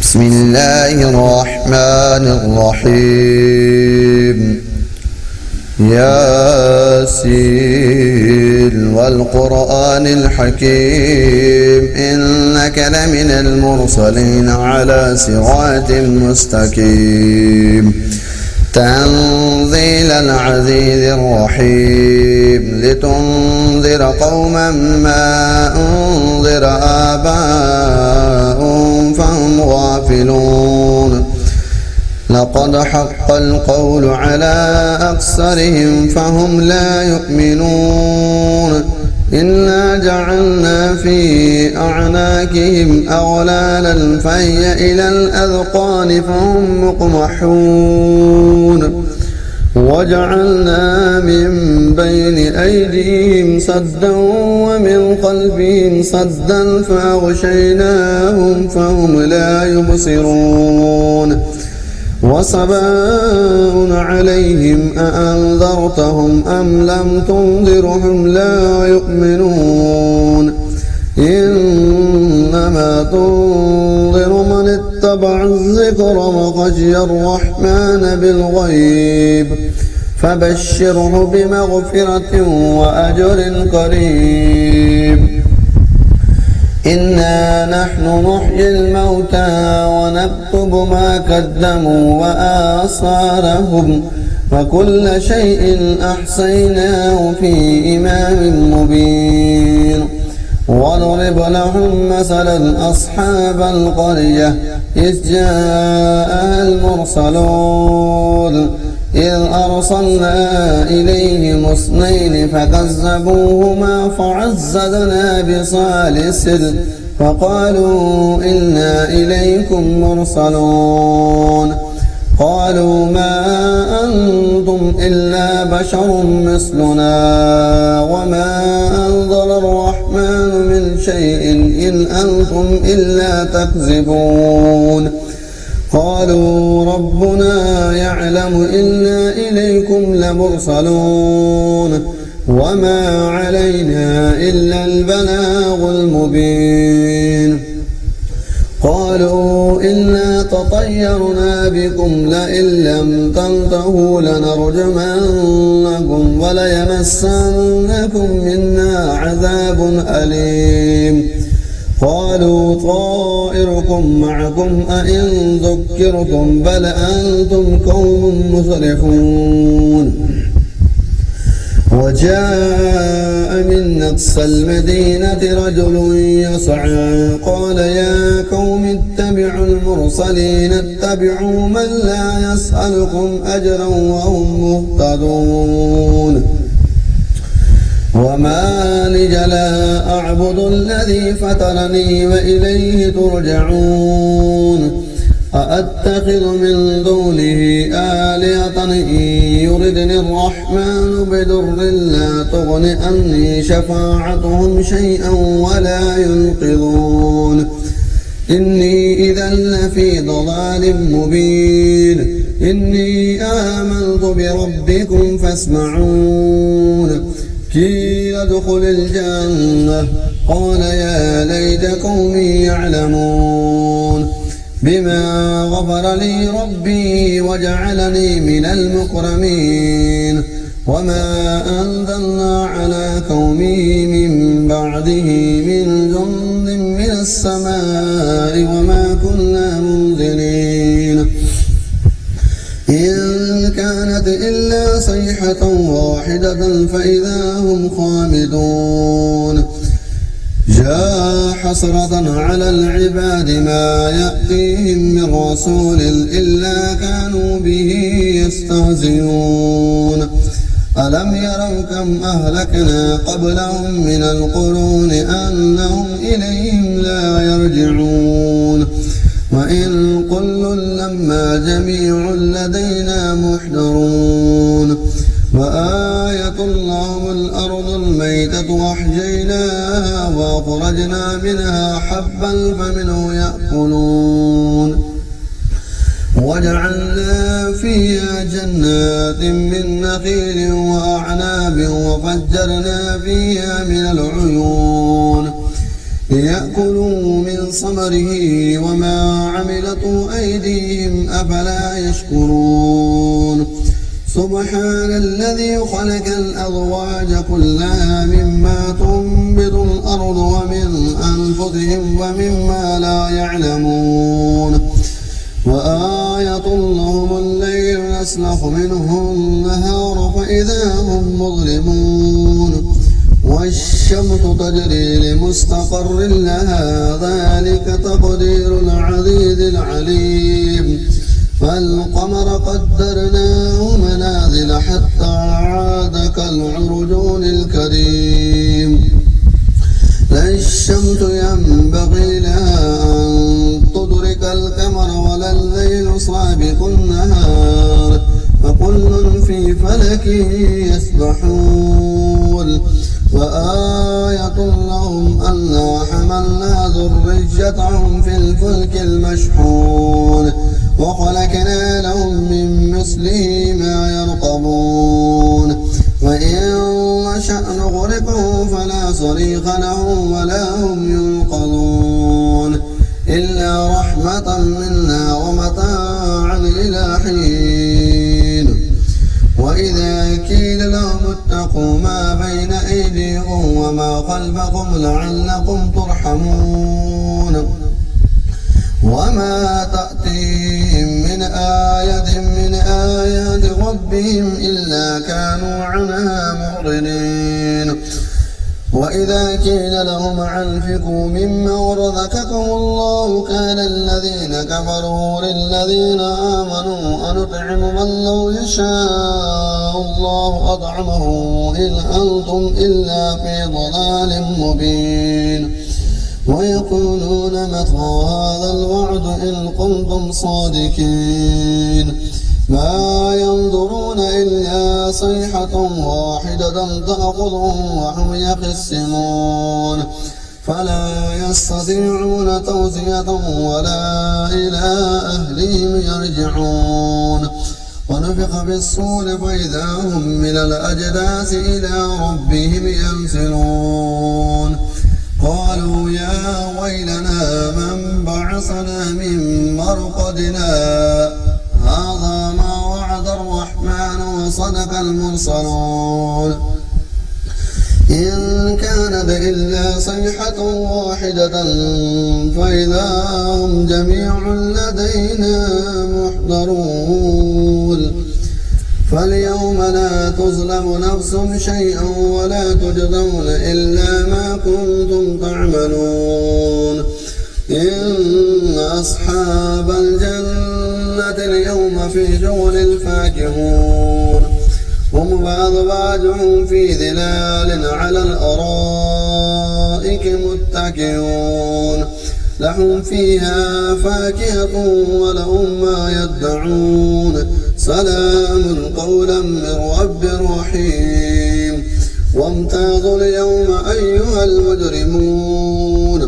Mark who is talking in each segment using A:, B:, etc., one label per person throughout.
A: بسم الله الرحمن الرحيم ياسين والقرآن الحكيم إنك لمن المرسلين على صراط مستقيم تنزيل العزيز الرحيم لتنذر قوما ما أنذر آباؤهم فهم غافلون لقد حق القول على أكثرهم فهم لا يؤمنون إنا جعلنا في أعناقهم أغلالا فهي إلى الأذقان فهم مقمحون وجعلنا من بين أيديهم سدا ومن خلفهم سدا فأغشيناهم فهم لا يبصرون وسواء عليهم أأنذرتهم أم لم تنذرهم لا يؤمنون إنما تنذر من اتبع الذكر وخشي الرحمن بالغيب فبشره بمغفرة وأجر قريب إنا نحن نحيي الموتى ونكتب ما قدموا وآثارهم وكل شيء أحصيناه في إمام مبين واضرب لهم مثلا أصحاب القرية إذ جاءها المرسلون إذ أرسلنا إليهم اثنين فكذبوهما فعززنا بثالث فقالوا إنا إليكم مرسلون قالوا ما أنتم إلا بشر مثلنا وما أنزل الرحمن من شيء إن أنتم إلا تكذبون قالوا ربنا يعلم إنا إليكم لمرسلون وما علينا إلا البلاغ المبين قالوا إنا تطيرنا بكم لئن لم تنتهوا لنرجمنكم وليمسنكم منا عذاب أليم قالوا طائركم معكم أئن ذكرتم بل أنتم قوم مسرفون وجاء من أقصى المدينة رجل يسعى قال يا قوم اتبعوا المرسلين اتبعوا من لا يسألكم أجرا وهم مهتدون وما لي لا أعبد الذي فطرني وإليه ترجعون أأتخذ من دونه آلهة إن يردني الرحمن بضر لا تغن عني شفاعتهم شيئا ولا ينقذون إني إذا لفي ضلال مبين إني آمنت بربكم فاسمعون قيل ادخل الجنة قال يا ليت قومي يعلمون بما غفر لي ربي وجعلني من المكرمين وما أنزلنا على قومه من بعده من جند من السماء وما كنا منزلين إن كانت إلا صيحة واحدة فإذا هم خامدون جاء حسرة على العباد ما يأتيهم من رسول إلا كانوا به يستهزئون ألم يروا كم أهلكنا قبلهم من القرون أنهم إليهم لا يرجعون وإن كل لما جميع لدينا محضرون وآية لهم الأرض الميتة وأحييناها وأخرجنا منها حبا فمنه يأكلون وجعلنا فيها جنات من نخيل وأعناب وفجرنا فيها من العيون ليأكلوا من من ثمره وما عملته أيديهم أفلا يشكرون سبحان الذي خلق الأزواج كلها مما تنبت الأرض ومن أنفسهم ومما لا يعلمون وآية لهم الليل نسلخ منه النهار فإذا هم مظلمون والشمس تجري لمستقر لها ذلك تقدير العزيز العليم فالقمر قدرناه منازل حتى عاد كالعرجون الكريم لا الشمس ينبغي لها أن تدرك القمر ولا الليل سابق النهار فكل في فلك يسبحون وآية لهم أنا حملنا ذريتهم في الفلك المشحون وخلقنا لهم من مثله ما يركبون وإن نشأ نغرقهم فلا صريخ لهم ولا هم ينقذون إلا رحمة منا ومتاعا إلى حين وإذا قيل لهم اتقوا ما بين أيديكم وما خلفكم لعلكم ترحمون وما تأتيهم من آية من آيات ربهم إلا كانوا عنها معرضين وإذا قيل لهم أنفقوا مما رزقكم الله كان الذين كفروا للذين آمنوا أنطعم من لو يشاء الله أطعمه إن أنتم إلا في ضلال مبين ويقولون متى هذا الوعد إن كنتم صادقين ما ينظرون إلا صيحة واحدة تأخذهم وهم يخصمون فلا يستطيعون توصية ولا إلى أهلهم يرجعون ونفخ في الصور فإذا هم من الأجداث إلى ربهم ينسلون قالوا يا ويلنا من بعثنا من مرقدنا هذا ما وعد الرحمن وصدق المرسلون إن كانت إلا صيحة واحدة فإذا هم جميع لدينا محضرون فاليوم لا تظلم نفس شيئا ولا تجزون إلا ما كنتم تعملون إن أصحاب الجنة اليوم في شغل فاكهون هم بعضهم في ظلال على الأرائك متكئون لهم فيها فاكهة ولهم ما يدعون سلام قولا من رب رحيم وامتازوا اليوم أيها المجرمون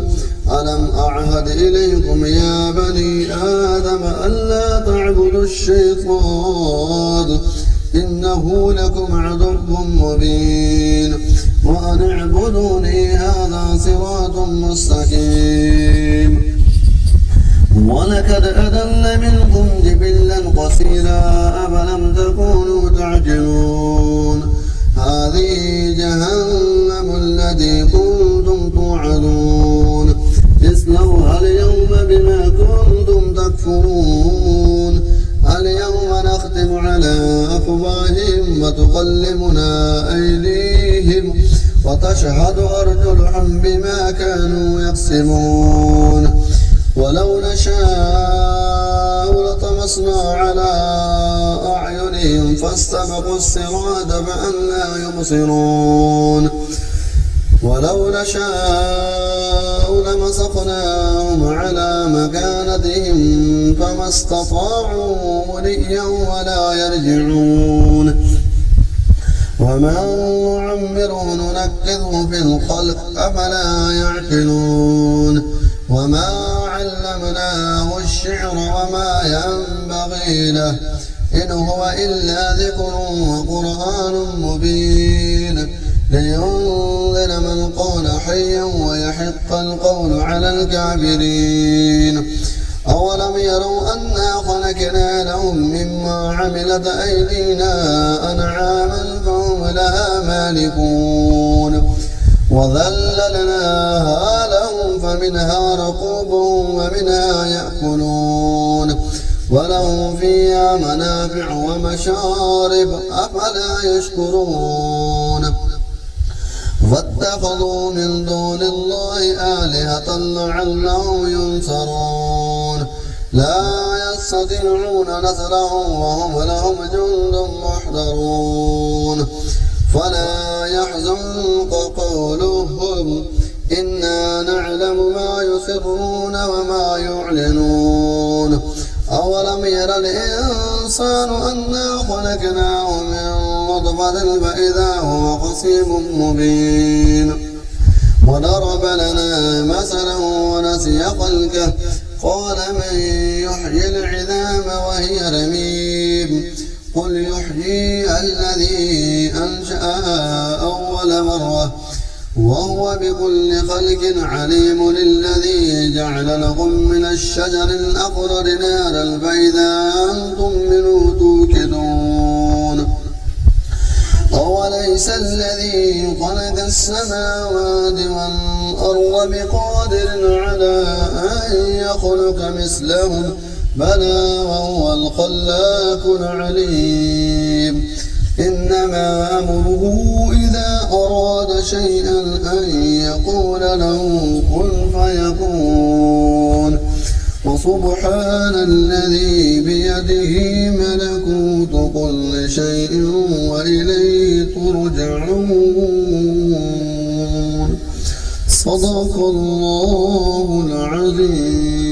A: ألم أعهد إليكم يا بني آدم ألا تعبدوا الشيطان إنه لكم عدو مبين وأن اعبدوني هذا صراط مستقيم ولقد أضل منكم جبلا قصيرا أفلم تكونوا تعجلون هذه جهنم التي كنتم توعدون اصلوها اليوم بما كنتم تكفرون اليوم نختم على أفواههم وتكلمنا أيديهم وتشهد أرجلهم بما كانوا يكسبون ولو نشاء لطمسنا على أعينهم فاستبقوا الصراط فأنى يبصرون ولو نشاء لمسخناهم على مكانتهم فما استطاعوا مليا ولا يرجعون ومن نعمره ننكره في الخلق أفلا يعقلون وما علمناه الشعر وما ينبغي له إن هو إلا ذكر وقرآن مبين لينذر من قال حيا ويحق وحق القول على الكافرين أولم يروا أنا خلقنا لهم مما عملت أيدينا أنعاما فهم لها مالكون وذللناها لهم فمنها ركوبهم ومنها يأكلون ولهم فيها منافع ومشارب أفلا يشكرون واتخذوا من دون الله آلهة لعلهم ينصرون لا يستطيعون نصرهم وهم لهم جند محضرون فلا يحزنك قولهم إنا نعلم ما يسرون وما يعلنون أولم ير الإنسان أنا خلقناه من نطفة فإذا هو خصيم مبين وضرب لنا مثلا ونسي خلقه قال من يحيي العظام وهي رميم قل يحيي الذي أنشأها أول مرة وهو بكل خلق عليم الذي جعل لكم من الشجر الأخضر نارا فإذا أنتم منه توقدون أوليس الذي خلق السماوات والأرض بقادر على أن يخلق مثلهم بلى وهو الخلاق العليم إنما أمره إذا أراد شيئا أن يقول له كن فيكون وسبحان الذي بيده ملكوت كل شيء وإليه ترجعون صدق الله العظيم.